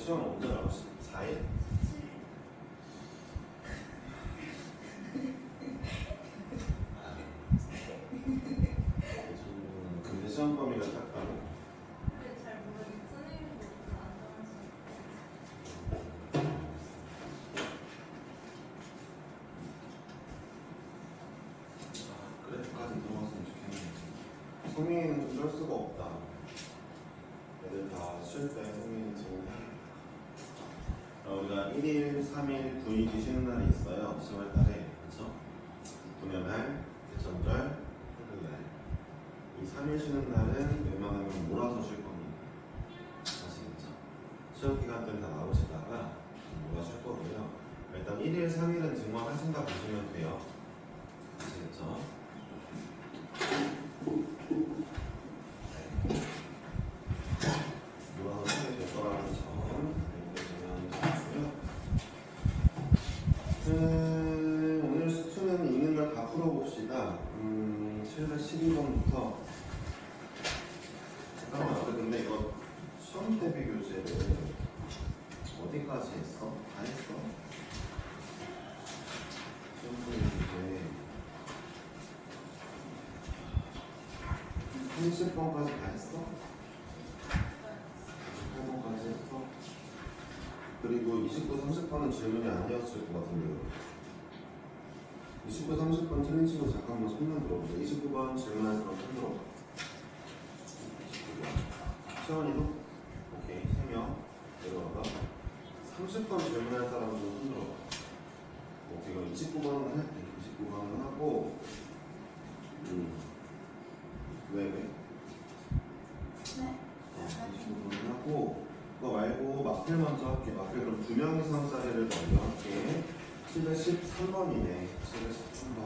시험 언제 나고 4일? 근데 시험 범위가 작다고? 잘 모르겠어요. 선생님도 안 정하시고. 그래프까지 들어갔으면 좋겠는데 성민이는 좀 쩔 수가 없다. 애들 다 쉴 때 성민이 지금 우리가 1일, 3일, 9일이 쉬는 날이 있어요. 10월 달에. 그쵸? 분연날, 대천절, 토요일날. 이 3일 쉬는 날은 웬만하면 몰아서 쉴 겁니다. 아시겠죠? 시험 기간 때는 다 나오시다가 몰아서 쉴 거고요. 일단 1일, 3일은 증명하신다 보시면 돼요. 아시겠죠? 몰아서 쉬게 될 거라는 점 알고 계시면 되고요. 오늘 수투는 있는 걸 다 풀어봅시다. 712번부터 잠깐만, 근데 이거 시험 대비 교재를 어디까지 했어? 다 했어? 시험 대비 교재 30번까지 다 했어? 28번까지 했어? 그리고 29, 30번은 질문이 아니었을 것 같은데요. 29, 30번 틀린 친구 잠깐만 손만 들어보자. 29번 질문할 사람 손 들어봐. 29번. 시원이도? 오케이. 3명. 내려와봐. 30번 질문할 사람도 손 들어봐. 오케이. 그럼 29번은 할게. 29번은 하고, 왜? 네. 29번은 하고, 그거 말고 마필 먼저 할게. 마필 그럼 2명 이상짜리를 먼저 할게. 713번이네. 713번.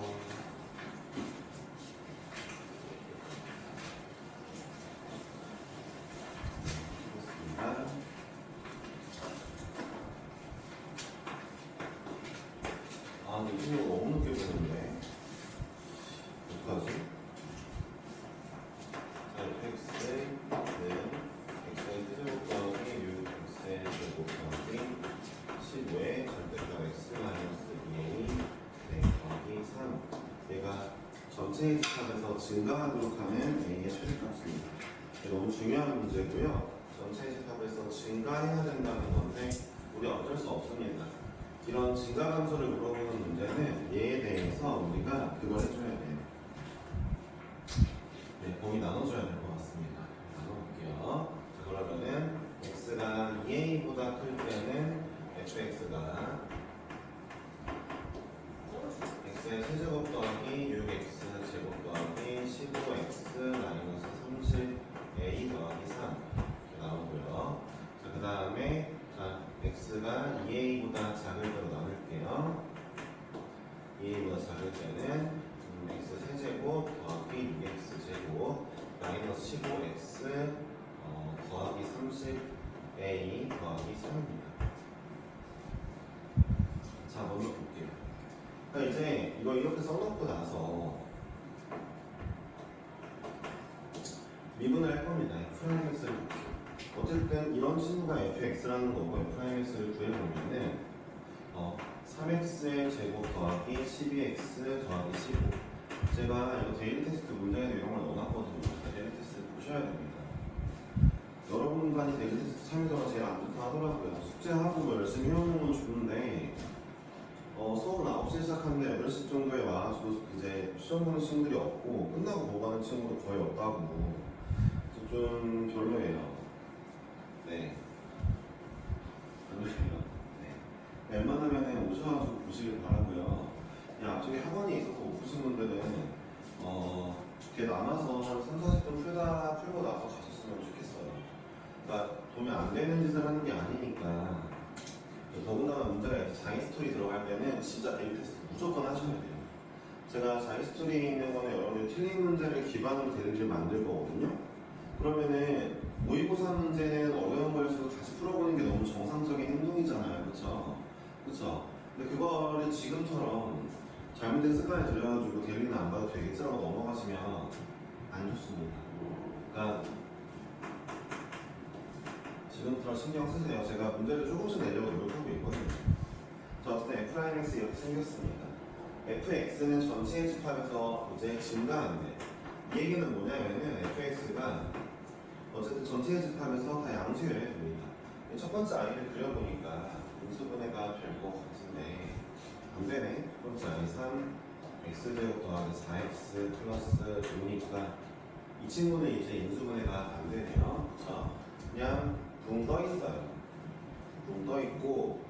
아, 근데 이 친구가 너무 늦게 보는데. 어떡하지? 자, fx는 x의 세제곱 더하기 6x의 제곱 더하기 15의 절대값 x 마이너스 2a 더하기 3. 얘가 전체 집합에서 증가하도록 하는 a의 최대값입니다. 너무 중요한 문제고요. 전체 집합에서 증가해야 된다는 건데 우리 어쩔 수 없습니다. 이런 증가 감소를 물어보는 문제는 얘에 대해서 우리가 그걸 해줘야 돼요. 네, 범위 나눠줘야 될 것 같습니다. 나눠볼게요. 자, 그러면은 x가 2a보다 클 때는 fx가 x의 세제곱 더하기 6x 제곱 더하기 15x 마이너스 30a 더하기 3 이렇게 나오고요. 자, 그 다음에 x가 2a보다 작을 때로 나눌게요. 2a보다 작을 때는 x 세제곱 더하기 6x 제곱 마이너스 15x 더하기 30a 더하기 3입니다. 자, 먼저 볼게요. 그러니까 이제 이거 이렇게 써놓고 나서 미분을 할 겁니다. f'x를 볼게요. 어쨌든 이런 친구가 fx라는 거고 f'x를 구해보면은 3x의 제곱 더하기 12x 더하기 15. 제가 이거 데일리 테스트 문제의 내용을 넣어놨거든요. 데일리 테스트 보셔야 됩니다. 여러분간이 데일리 테스트 참여도가 제일 안 좋다 하더라고요. 숙제하고 뭐 열심히 해오는 건 좋은데 수업은 9시에 시작하는데 8시 정도에 와가지고 이제 시험 보는 친구들이 없고 끝나고 보고 가는 친구도 거의 없다고. 좀 별로예요. 네. 별로예요. 네. 웬만하면 오셔가지고 보시길 바라고요. 앞쪽에 학원이 있어서 못 보신 분들은 이렇게 나눠서 한 3, 40분 풀고 나서 가셨으면 좋겠어요. 그러니까 보면 안 되는 짓을 하는 게 아니니까. 더군다나 문제가 이렇게 자기 스토리 들어갈 때는 진짜 데일리 테스트 무조건 하셔야 돼요. 제가 자기 스토리 있는 거는 여러분들 틀린 문제를 기반으로 데일리를 만들 거거든요. 그러면은 모의고사 문제는 어려운 거일수록 다시 풀어보는 게 너무 정상적인 행동이잖아요. 그쵸? 그쵸? 근데 그거를 지금처럼 잘못된 습관에 들여가지고 데일리는 안 봐도 되겠지라고 넘어가시면 안 좋습니다. 그러니까 지금부터 신경 쓰세요. 제가 문제를 조금씩 내려고 노력하고 있거든요. 자, 어쨌든 F'X 이렇게 생겼습니다. fx는 전체의 집합에서 이제 증가하는데 이 얘기는 뭐냐면은 fx가 어쨌든 전체의 집합에서 다 양수열에 됩니다. 첫 번째 아이를 그려보니까 인수분해가 될 것 같은데 안 되네. 첫 번째 아이 3 x제곱 더하기 4x 플러스 5니까 이 친구는 이제 인수분해가 안 되네요. 그쵸? 그냥 붕 떠 있어요. 붕 떠 있고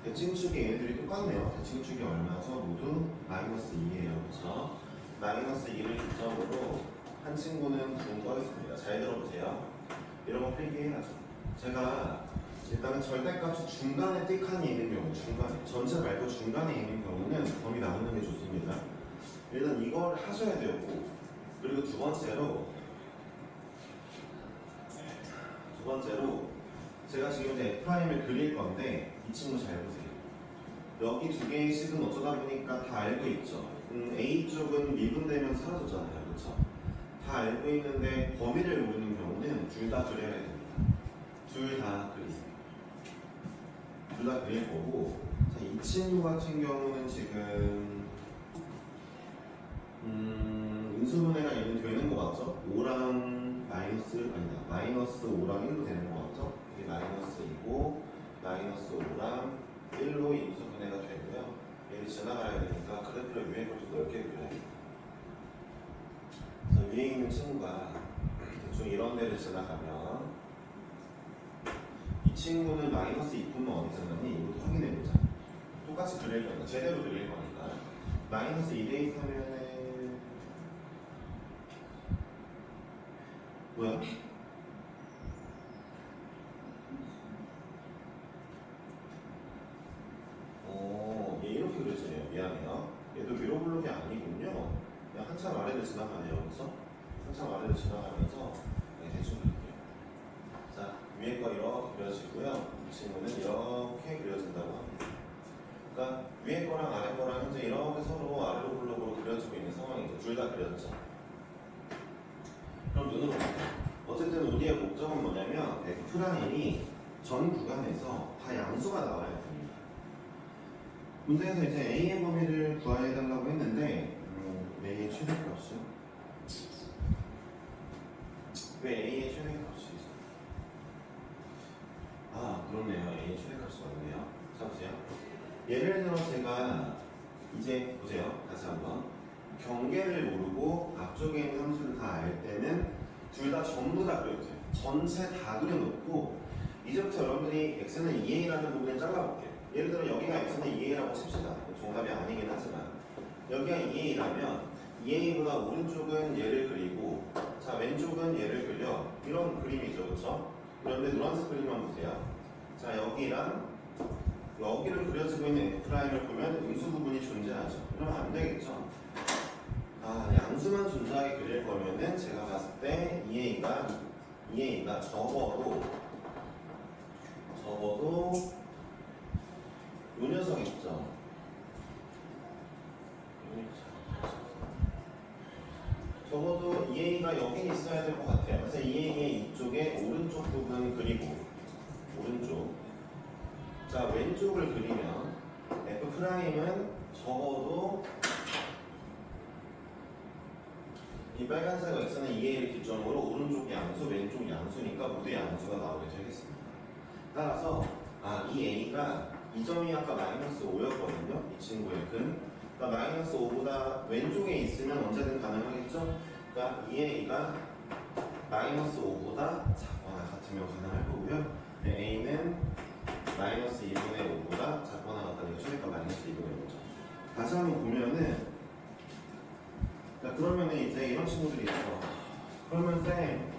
대칭축이 얘네들이 똑같네요. 대칭축이 얼마죠? 모두 마이너스 2예요. 그쵸? 마이너스 2를 기점으로 한 친구는 붕 떠 있습니다. 잘 들어보세요. 이런 거 필기해야죠. 제가 일단은 절대값이 중간에 띡하니 있는 경우, 중간에 전체 말고 중간에 있는 경우는 범위 나누는 게 좋습니다. 일단 이걸 하셔야 되고, 그리고 두 번째로 제가 지금 이제 F'을 그릴 건데 이 친구 잘 보세요. 여기 두 개의 식은 어쩌다 보니까 다 알고 있죠. A 쪽은 미분되면 사라졌잖아요. 그렇죠? 다 알고 있는데 범위를 모르는 경우는 둘 다 그려야 됩니다. 둘 다 그리세요. 둘 다 그릴 거고, 자, 이 친구 같은 경우는 지금 인수분해가 얘는 되는 거 같죠? 5랑 마이너스 5랑 1로 되는 거 같죠? 이게 마이너스 2고 마이너스 5랑 1로 인수분해가 되고요. 얘를 지나가야 되니까 그래프를 위에 좀 넓게 그려야 돼요. 그래서 위에 있는 친구가 대충 이런 데를 지나가면 이 친구는 마이너스 2분은 어디 지나니? 이것도 확인해보자. 똑같이 그릴 거니까, 제대로 그릴 거니까. 마이너스 2 대입하면은 뭐야? 얘 이렇게 그려지네요. 미안해요. 얘도 위로 블록이 아니군요. 그냥 한참 아래를 지나가네요. 그래서 한참 아래를 지나가면서 대충 그릴게요. 자, 위에 거 이렇게 그려지고요. 이 친구는 이렇게 그려진다고 합니다. 그러니까 위에 거랑 아래 거랑 현재 이렇게 서로 아래로 블록으로 그려지고 있는 상황이죠. 둘 다 그렸죠. 그럼 눈으로 볼게요. 어쨌든 우리의 목적은 뭐냐면 F'이 전 구간에서 다 양수가 나와야 됩니다. 문제에서 이제 A의 범위를 구해달라고 했는데 A의 최대값이요? 왜 A의 최대값이죠? 아, 그렇네요. A의 최대값이 맞네요. 자, 보세요. 예를 들어 제가 이제 보세요. 다시 한번 경계를 모르고 앞쪽에 있는 함수를 다 알 때는 둘 다 전부 다 그려주세요. 전체 다 그려놓고 이제부터 여러분들이 x는 2a라는 부분을 잘라볼게요. 예를 들어 여기가 x는 2a라고 칩시다. 정답이 아니긴 하지만 여기가 2a라면 2a보다 오른쪽은 얘를 그리고 자 왼쪽은 얘를 그려 이런 그림이죠. 그렇죠? 그런데 노란색 그림만 보세요. 자 여기랑 여기를 그려지고 있는 F'을 보면 음수 부분이 존재하죠. 그러면 안 되겠죠? 아, 양수만 존재하게 그릴 거면은 제가 봤을 때 EA가 적어도 요 녀석 있죠? 적어도 EA가 여기 있어야 될 것 같아요. 그래서 EA의 이쪽에 오른쪽 부분 그리고 오른쪽 자 왼쪽을 그리면 F'은 적어도 이 빨간색 x는 2a를 기점으로 오른쪽 양수, 왼쪽 양수니까 모두 양수가 나오게 되겠습니다. 따라서 이 a가 이 점이 아까 마이너스 5였거든요. 이 친구의 근. 그러니까 마이너스 5보다 왼쪽에 있으면 언제든 가능하겠죠? 그러니까 이 a가 마이너스 5보다 작거나 같으면 가능할 거고요. a는 마이너스 2분의 5보다 작거나 같다니까 최대값 마이너스 2분의 5죠. 다시 한번 보면은 자, 그러면은 이제 이런 친구들이 있어. 그러면 쌤,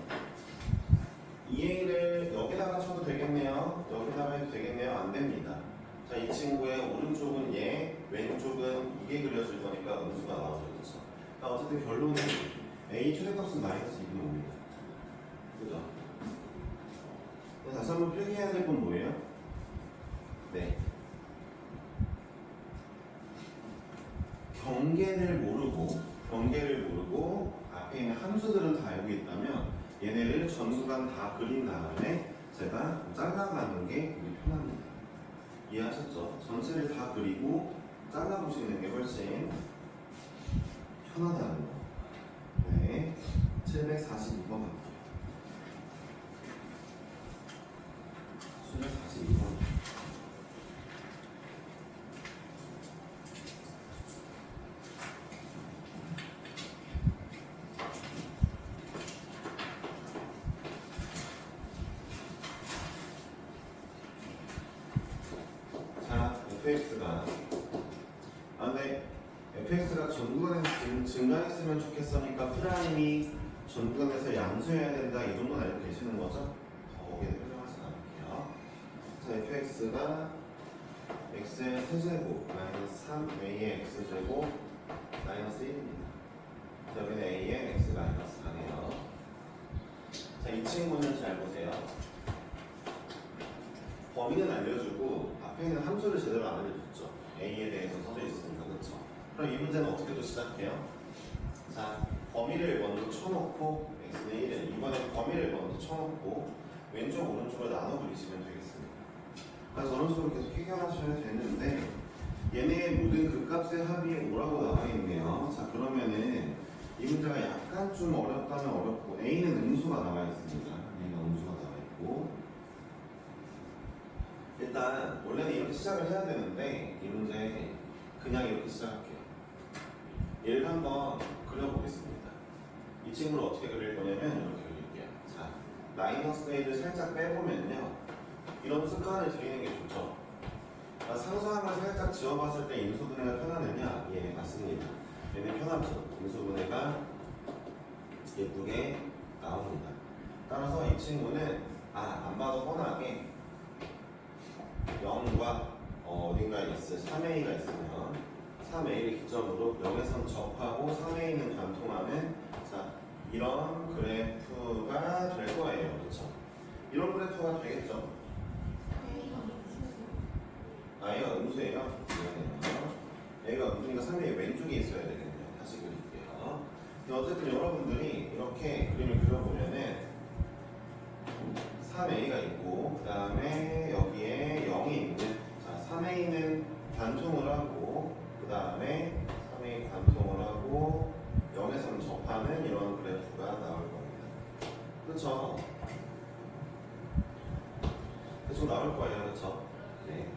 2a를 여기다가 쳐도 되겠네요? 여기다가 해도 되겠네요? 안 됩니다. 자, 이 친구의 오른쪽은 얘, 왼쪽은 이게 그려질 거니까 음수가 나와줘야 되죠. 그러니까 어쨌든 결론은 a 최대값은 마이너스 2분의 5입니다. 그죠? 다시 한번 필기해야 될 건 뭐예요? 네. 경계를 모르고 앞에 있는 함수들은 다 알고 있다면 얘네를 전 구간 다 그린 다음에 제가 잘라가는 게 우리 편합니다. 이해하셨죠? 전체를 다 그리고 잘라보시는 게 훨씬 편하다는 거. 네, 742번 갈게요. 742번. fx가 근데 fx가 전구간에서 증가했으면 좋겠으니까 프라임이 전구간에서 양수해야 된다 이 정도는 알고 계시는 거죠? 거기에 설명하지 않을게요. 자 fx가 x의 세제곱 마이너스 3a의 x제곱 마이너스 1입니다. 자 여기는 a의 x 마이너스 4네요. 자 이 친구는 잘 보세요. 범위는 알려주고 앞에 있는 함수를 제대로 안 알려줬죠. A에 대해서 써져 있으니까 그렇죠. 그럼 이 문제는 어떻게 또 시작해요? 자 범위를 먼저 쳐놓고 x는 1은 이번에 범위를 먼저 쳐놓고 왼쪽 오른쪽으로 나눠 그리시면 되겠습니다. 그래서 저런 식으로 계속 해결하셔야 되는데 얘네의 모든 극값의 합이 5라고 나와 있네요. 자 그러면은 이 문제가 약간 좀 어렵다면 어렵고 A는 음수가 나와 있습니다. A가 음수가 나와 있고 일단 원래는 이렇게 시작을 해야 되는데 이 문제 그냥 이렇게 시작할게요. 얘를 한번 그려보겠습니다. 이 친구를 어떻게 그릴 거냐면 이렇게 그릴게요. 자, 마이너스 A를 살짝 빼보면요. 이런 습관을 들이는 게 좋죠. 상수함을 살짝 지워봤을 때 인수분해가 편하느냐? 예, 맞습니다. 얘는 편하죠. 인수분해가 예쁘게 나옵니다. 따라서 이 친구는 안 봐도 뻔하게 0과 어딘가에 있을 3a가 있으면 3a를 기점으로 0에선 접하고 3a는 관통하는 자 이런 그래프가 될 거예요. 그렇죠? 이런 그래프가 되겠죠? A가 음수예요. 미안해요. A가 음수니까 3a 왼쪽에 있어야 되겠네요. 다시 그릴게요. 어쨌든 여러분들이 이렇게 그림을 그려보면은 3a가 있고 그 다음에 여기에 0이 있는 자 3a는 관통을 하고 그 다음에 3a 관통을 하고 0에서 접하는 이런 그래프가 나올 겁니다. 그렇죠? 대충 나올 거예요. 그렇죠? 네.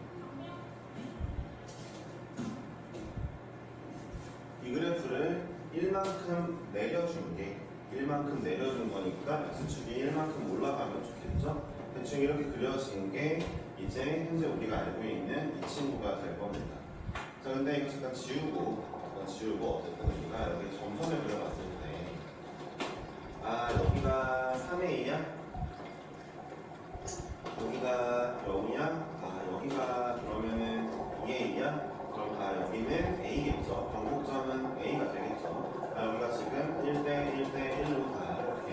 이 그래프를 1만큼 내려준 게 1만큼 내려준 거니까 x축이 1만큼 올라가면 좋겠죠? 대충 이렇게 그려진 게 이제 현재 우리가 알고 있는 이 친구가 될 겁니다. 자, 근데 이거 잠깐 지우고 어쨌든 우리가 여기 점선을 그려봤을 때 여기가 3a야? 여기가 0이야? 여기가 그러면은 2a야? 그럼 여기는 a겠죠? 변곡점은 a가 되겠죠? 여기가 지금 1대 1로 다 이렇게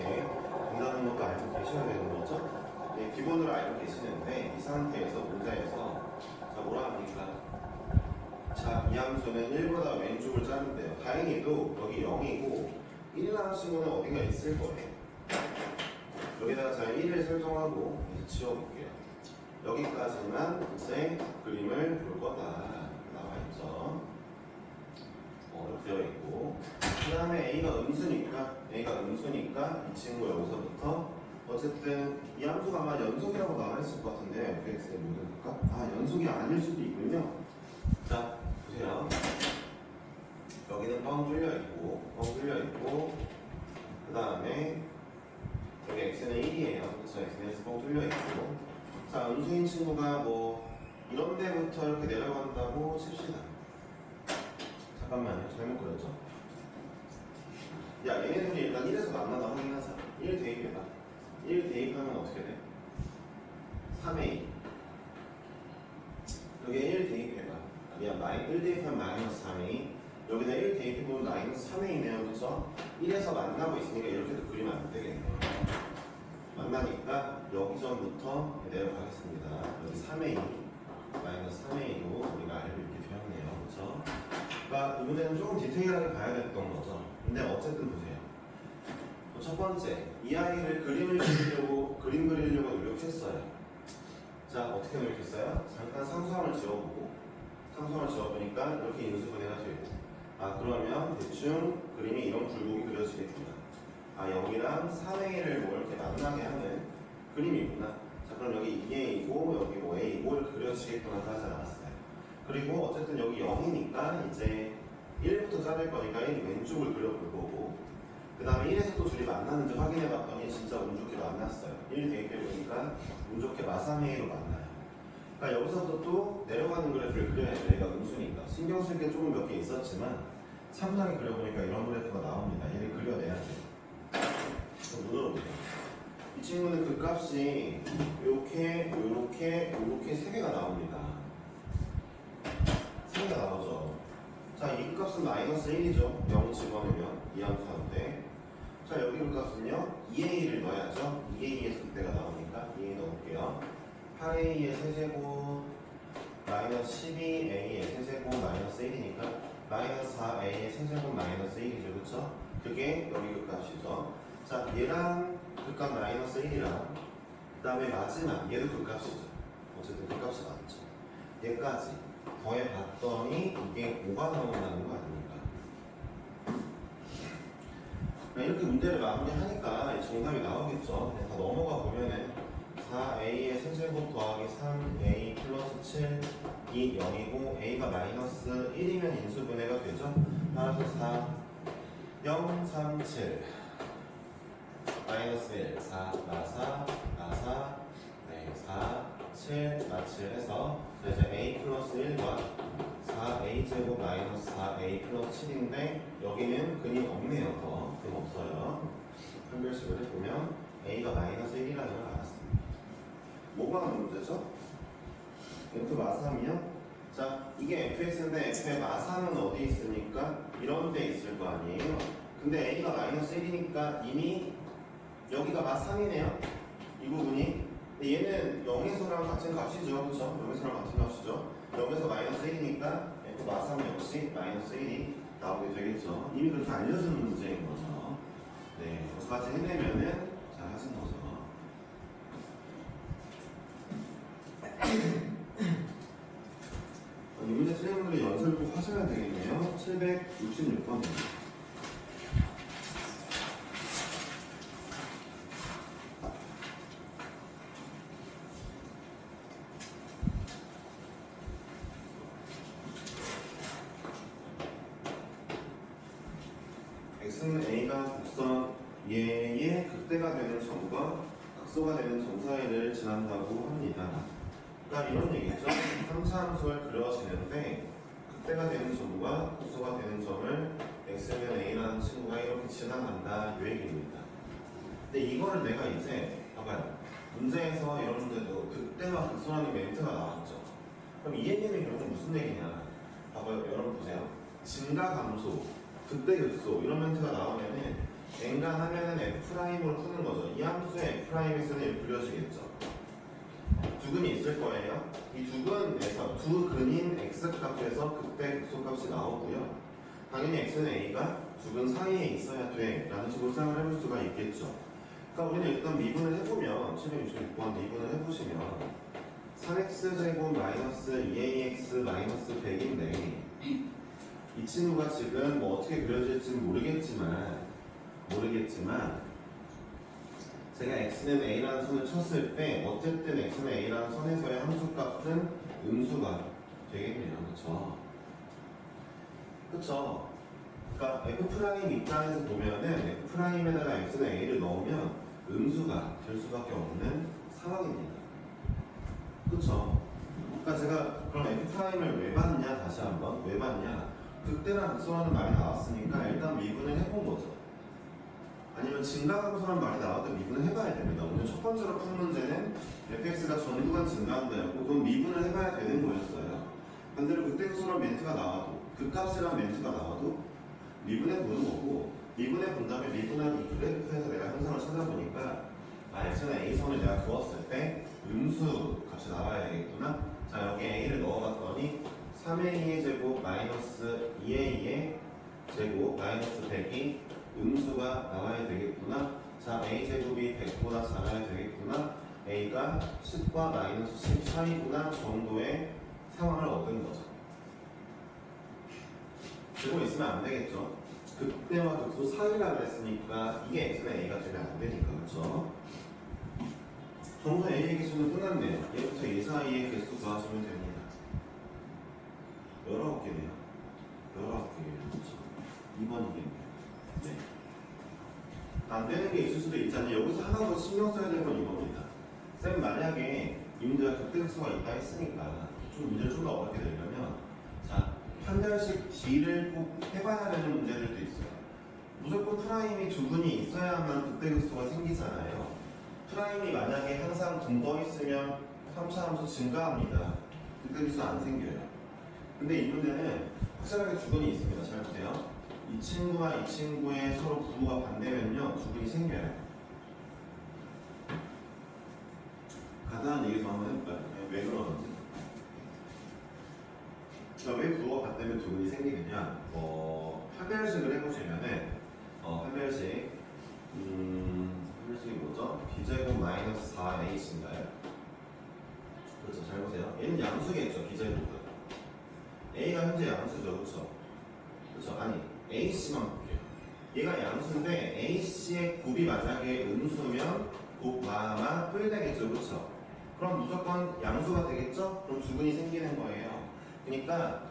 된다는 것도 알고 계셔야 되는 거죠? 네, 기본으로 알고 계시는데 이 상태에서 문제에서 자 뭐라 합니까? 자, 이 함수는 1보다 왼쪽을 짜는데요. 다행히도 여기 0이고 1이라는 친구는 어딘가 있을 거예요. 여기다가 제가 1을 설정하고 이제 지워볼게요. 여기까지만 이제 그림을 볼 거다 나와 있죠. 되어 있고 그 다음에 A가 음수니까 이 친구 여기서부터 어쨌든 이 함수가 아마 연속이라고 나와 있을 것 같은데 fx의 모든 극값 연속이 아닐 수도 있군요. 자 보세요. 여기는 뻥 뚫려 있고 그 다음에 여기 x는 1이에요. 그래서 x는 뻥 뚫려 있고 자 음수인 친구가 뭐 이런 데부터 이렇게 내려간다고 칩시다. 잠깐만요. 잘못 그렸죠? 야 얘네들이 일단 1에서 만나다 확인하자. 1 대입해봐. 1 대입하면 어떻게 돼? 3a 여기에 1 대입해봐. 미안 1 대입하면 마이너스 3a 여기다 1 대입해보면 마이너스 3a네요. 그쵸? 1에서 만나고 있으니까 이렇게도 그리면 안 되겠네요. 만나니까 여기전부터 내려가겠습니다. 여기 3a 마이너스 3a로 우리가 알고 있게 되었네요. 그쵸? 그러니까 이 문제는 조금 디테일하게 봐야 됐던 거죠. 근데 어쨌든 보세요. 첫 번째, 이 아이를 그림 그리려고 노력했어요. 자, 어떻게 노력했어요? 잠깐 상수함을 지워보고, 상수함을 지워보니까 이렇게 인수분해가 되고, 아, 그러면 대충 그림이 이런 굴곡이 그려지겠구나. 아, 0이랑 3A를 뭐 이렇게 만나게 하는 그림이구나. 자, 그럼 여기 2A이고, 여기 뭐 A이고, 이렇게 그려지겠구나 하지 않았어요. 그리고 어쨌든 여기 0이니까 이제 1부터 자를 거니까 1이 왼쪽을 그려볼 거고, 그 다음에 1에서 또 둘이 만났는지 확인해 봤더니 진짜 운 좋게 만났어요. 1 대입해보니까 운 좋게 마삼회로 만나요. 그러니까 여기서부터 또 내려가는 그래프를 그려야 돼. 얘가 음수니까. 신경 쓸 게 조금 몇 개 있었지만 차분하게 그려보니까 이런 그래프가 나옵니다. 얘를 그려내야 돼요. 눈으로 보세요. 이 친구는 그 값이 요렇게 세 개가 나옵니다. 세 개가 나오죠. 자, 이 값은 마이너스 1이죠. 0 집어넣으면 이 함수인데, 자, 여기 값은요 2a를 넣어야죠. 2a의 극대가 나오니까 2a 넣을게요. 8a의 세제곱 마이너스 12a의 세제곱 마이너스 1이니까 마이너스 4a의 세제곱 마이너스 1이죠. 그쵸? 그게 여기 그 값이죠. 자, 얘랑 그 값 마이너스 1이랑 그 다음에 마지막 얘도 그 값이죠. 어쨌든 그 값이 맞죠. 얘까지 더해봤더니 이게 5가 나온다는 거 아닙니까? 이렇게 문제를 마무리하니까 정답이 나오겠죠. 다 넘어가 보면은 4a의 세제곱 더하기 3a 플러스 7이 0이고 a가 마이너스 1이면 인수분해가 되죠. 따라서 4, 0, 3, 7 마이너스 1, 4, 나 4, 나 4, 네, 4, 7, 나 7 해서 이제 a 플러스 1과 4a 제곱 마이너스 4a 플러스 7인데 여기는 근이 없네요. 더 근 없어요. 한별식을 해보면 a가 마이너스 1이라는 걸 알았습니다. 뭐가 문제죠? f 마삼이요? 자, 이게 fx인데 f의 마삼은 어디 있습니까? 이런 데 있을 거 아니에요? 근데 a가 마이너스 1이니까 이미 여기가 마삼이네요. 이 부분이. 얘는 0에서랑 같은 값이죠. 그렇죠? 0에서랑 같은 값이죠. 0에서 마이너스 1이니까 f 마삼 역시 마이너스 1이 나오게 되겠죠. 이미 그렇게 알려주는 문제인 거죠. 네, 여기까지 해내면은 잘 하신 거죠. 이 문제 틀린 분들이 연습을 꼭 하셔야 되겠네요. 766번입니다. x는 a가 곡선 얘의 극대가 되는 점과 극소가 되는 점 사이를 지난다고 합니다. 그러니까 이런 얘기죠. 3차함수를 그려지는데 극대가 되는 점과 극소가 되는 점을 x는 a라는 친구가 이렇게 지나간다 이 얘기입니다. 근데 이거를 내가 이제 봐봐요. 문제에서 이런 문제도 극대와 극소라는 멘트가 나왔죠. 그럼 이 얘기는 결국 무슨 얘기냐? 봐봐요. 여러분 보세요. 증가 감소 극대 극소 이런 멘트가 나오면은 n간 하면은 f'으로 푸는 거죠. 이 함수의 f'에서는 이렇게 그려지겠죠. 두 근이 있을 거예요. 이 두 근에서 두 근인 x 값에서 극대 극소 값이 나오고요. 당연히 x는 a가 두 근 사이에 있어야 돼 라는 식으로 생각을 해볼 수가 있겠죠. 그러니까 우리는 일단 미분을 해보면 766번 미분을 해보시면 3x제곱 마이너스 2ax 마이너스 100인데 이 친구가 지금 뭐 어떻게 그려질지는 모르겠지만 제가 x는 a라는 선을 쳤을 때 어쨌든 x는 a라는 선에서의 함수값은 음수가 되겠네요. 그쵸? 그러니까 f' 입장에서 보면은 f'에다가 x는 a를 넣으면 음수가 될 수밖에 없는 상황입니다. 그쵸? 그러니까 제가 그럼 f'을 왜 봤냐? 다시 한번 왜 봤냐? 극대나 극소라는 말이 나왔으니까 일단 미분을 해본 거죠. 아니면 증가감소라는 말이 나와도 미분을 해봐야 됩니다. 오늘 첫 번째로 푼 문제는 fx가 전구간 증가한다였고 그건 미분을 해봐야 되는 거였어요. 반대로 극대 극소라는 멘트가 나와도 극값이라는 멘트가 나와도 미분해 보는 거고 미분해 본 다음에 미분한 이 그래프에서 내가 현상을 찾아보니까 아 x는 a선을 내가 그었을 때 음수 값이 나와야 되겠구나. 자 여기 a를 넣어봤더니 3a의 제곱 마이너스 2a의 제곱 마이너스 100이 음수가 나와야 되겠구나 자, a제곱이 100보다 작아야 되겠구나. a가 10과 마이너스 10 사이구나 정도의 상황을 얻은 거죠. 그거 있으면 안 되겠죠. 극대와 극소 사이라 그랬으니까 이게 x는 a가 되면 안 되니까, 그렇죠? 정수 a의 개수는 끝났네요. 얘부터 얘 사이의 개수 구하시면 됩니다. 19개네요. 19개예요. 그렇죠? 2번이겠네요. 네. 안 되는 게 있을 수도 있잖아요. 여기서 하나 더 신경 써야 될 건 이겁니다. 쌤 만약에 이 문제가 극대극소가 있다 했으니까 좀 문제를 좀 더 어렵게 내려면 자, 판별식 D를 꼭 해봐야 되는 문제들도 있어요. 무조건 프라임이 두 분이 있어야만 극대극소가 생기잖아요. 프라임이 만약에 항상 둥 떠 있으면 3차 함수 증가합니다. 극대극소 안 생겨요. 근데 이 문제는 확실하게 두 분이 있습니다. 잘 보세요. 이 친구와 이 친구의 서로 부호가 반대면요, 두 분이 생겨요. 간단한 얘기 좀 한번 해볼까요? 왜 그러는지. 그러니까 왜 부호가 반대면 두 분이 생기느냐? 판별식을 해보시면은, 판별식이 뭐죠? b제곱 마이너스 4h인가요? 그렇죠. 잘 보세요. 얘는 양수겠죠, b제곱은. a가 현재 양수죠, 그렇죠? 그렇죠. 아니, ac만 볼게요. 얘가 양수인데 ac의 곱이 만약에 음수면 곱마마 뿔되겠죠, 그렇죠? 그럼 무조건 양수가 되겠죠? 그럼 두 분이 생기는 거예요. 그러니까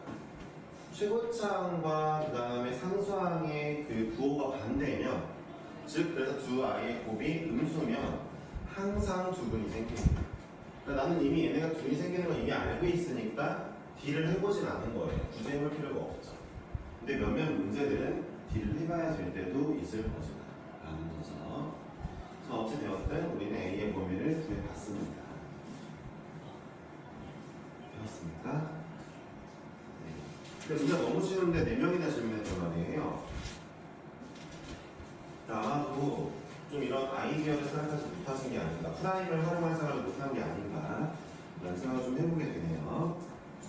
최고차항과 그 다음에 상수항의 그 부호가 반대면, 즉 그래서 두 아이의 곱이 음수면 항상 두 분이 생깁니다. 그러니까 나는 이미 얘네가 두 분이 생기는 걸 이미 알고 있으니까 D를 해보진 않은 거예요. 굳이 해볼 필요가 없죠. 근데 몇몇 문제들은 D를 해봐야 될 때도 있을 것이다 라는 거죠. 자, 어찌되었든 우리는 A의 범위를 구해봤습니다. 배웠습니까? 네. 근데 문제가 너무 쉬운데 4명이나 질문했단 말이에요. 아마도 좀 이런 아이디어를 생각하지 못하신 게 아닌가, 프라임을 활용할 생각을 못한 게 아닌가 라는 생각을 좀 해보게 되네요.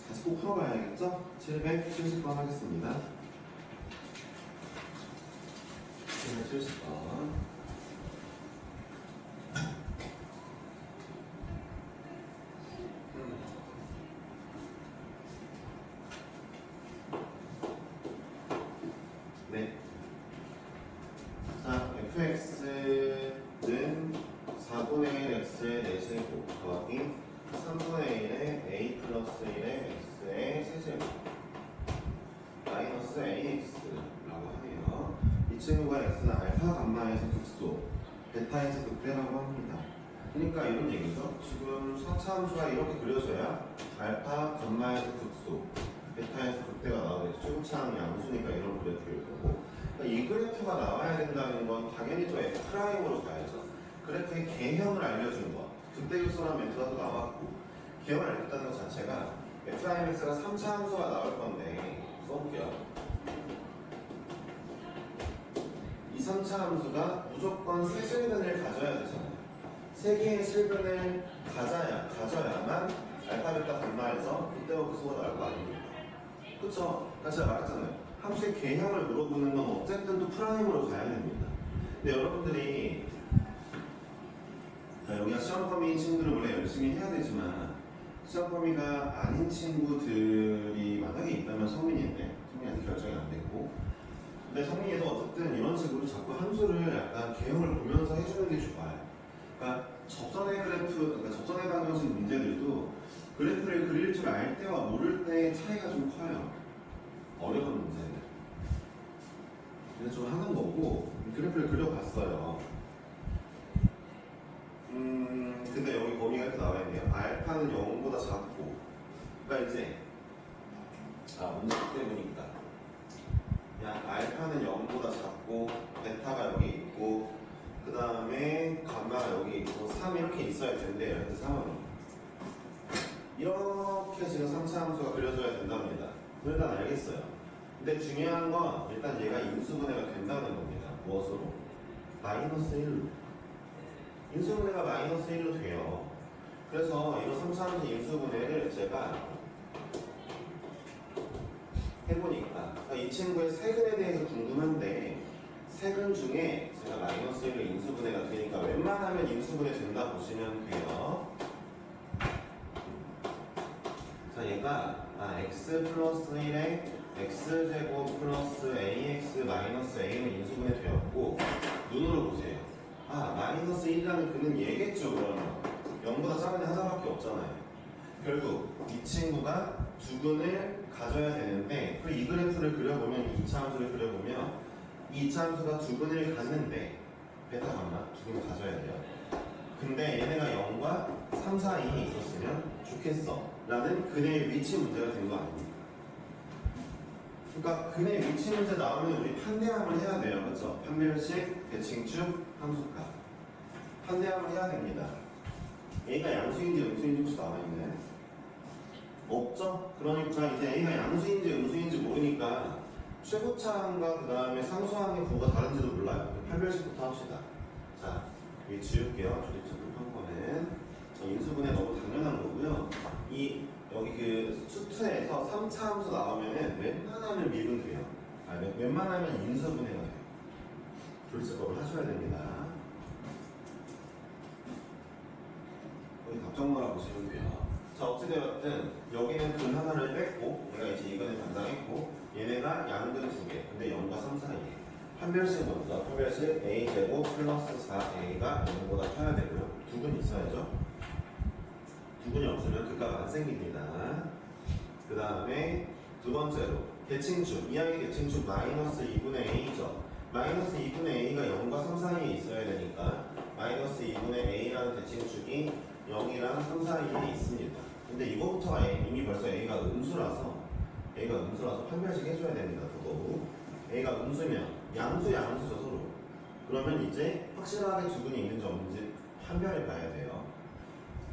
다시 꼭 풀어봐야겠죠? 770번 하겠습니다. 770번. 네. 자, fx는 4분의 1 x의 4제곱 더하기 3분의 1의 a 플러스 1의 x의 세제곱 마이너스 ax라고 하네요. 이 친구가 x는 알파 감마에서 극소, 베타에서 극대라고 합니다. 그러니까 이런 얘기죠. 지금 4차 함수가 이렇게 그려져야 알파 감마에서 극소, 베타에서 극대가 나오겠죠. 최고차항이 양수니까 이런 그래프일 거고. 그러니까 이 그래프가 나와야 된다는 건 당연히 또 F'으로 가야죠. 그래프의 개형을 알려준 것. 극대극소라는 멘트가 또 나왔고, 개형을 알려줬다는 것 자체가 F'X가 3차 함수가 나올 건데, 써볼게요. 이 3차 함수가 무조건 세 실근을 가져야 되잖아요. 세 개의 실근을 가져야만 알파, 베타, 감마에서 극대와 극소가 나올 거 아닙니까? 그쵸? 아까 제가 말했잖아요. 함수의 개형을 물어보는 건 어쨌든 또 프라임으로 가야 됩니다. 근데 여러분들이 여기가 시험 범위인 친구들은 원래 열심히 해야 되지만, 시험 범위가 아닌 친구들이 만약에 있다면 성민이인데, 성민이한테 결정이 안 됐고, 근데 성민이도 어쨌든 이런 식으로 자꾸 함수를 약간 개형을 보면서 해주는 게 좋아요. 그러니까 접선의 그래프, 그러니까 접선의 방정식 문제들도 그래프를 그릴 줄 알 때와 모를 때의 차이가 좀 커요. 어려운 문제는. 그래서 좀 하는 거고, 그래프를 그려봤어요. 근데 여기 범위가 이렇게 나와 있네요. 알파는 0보다 작고. 그러니까 이제, 문제 때 보니까. 알파는 0보다 작고, 베타가 여기 있고, 그 다음에 감마가 여기 있고, 3 이렇게 있어야 된대요. 현재 상황이. 이렇게 지금 3차 함수가 그려져야 된답니다. 일단 알겠어요. 근데 중요한 건 일단 얘가 인수분해가 된다는 겁니다. 무엇으로? 마이너스 1로. 인수분해가 마이너스 1로 돼요. 그래서 이런 3차 함수 인수분해를 제가 해보니까 이 친구의 세근에 대해서 궁금한데, 세근 중에 제가 마이너스 1을 인수분해가 되니까 웬만하면 인수분해 된다 보시면 돼요. 자, 얘가 x 플러스 1에 x제곱 플러스 ax 마이너스 a는 인수분해 되었고 눈으로 보세요. 마이너스 1이라는 그는 얘겠죠. 그러면 0보다 작은 애 하나밖에 없잖아요. 결국 이 친구가 두근을 가져야 되는데 그리고 이 그래프를 그려보면 이 2차 함수를 그려보면 이 2차 함수가 두근을 갖는데 베타 gamma 두근을 가져야 돼요. 근데 얘네가 0과 3 사이에 있었으면 좋겠어 라는 근의 위치 문제가 된 거 아닙니까? 그러니까 근의 위치 문제 나오면 우리 판대함을 해야 돼요. 그렇죠? 판별식, 대칭축, 함수값 판대함을 해야 됩니다. A가 양수인지 음수인지 혹시 나와있나요? 없죠? 그러니까 이제 A가 양수인지 음수인지 모르니까 최고차항과 그 다음에 상수항의 부호가 다른지도 몰라요. 판별식부터 합시다. 자, 여기 지울게요. 조립식 급한 거는 인수분해 너무 당연한 거고요. 여기 그 수트에서 3차 함수 나오면은 웬만하면 미분 돼요. 웬만하면 인수분해가 돼요. 조립식법을 하셔야 됩니다. 거기 답정너라 보시면 돼요. 자, 어찌되었든 여기는 근 하나를 뺐고 얘가 이제 이근을 담당했고 얘네가 양근 2개 근데 0과 3 사이에 판별식 먼저 판별식 a제곱 플러스 4a가 0보다 커야 되고요. 두근이 있어야죠. 두근이 없으면 그 값 안 생깁니다. 그 다음에 두 번째로 대칭축 이항의 대칭축 마이너스 2분의 a죠. 마이너스 2분의 a가 0과 3 사이에 있어야 되니까 마이너스 2분의 a라는 대칭축이 0이랑 3 사이에 있습니다. 근데 이거부터가 이미 벌써 A가 음수라서 판별식 해줘야 됩니다. 그거 A가 음수면 양수죠 서로. 그러면 이제 확실하게 두근이 있는지 없는지 판별해 봐야 돼요.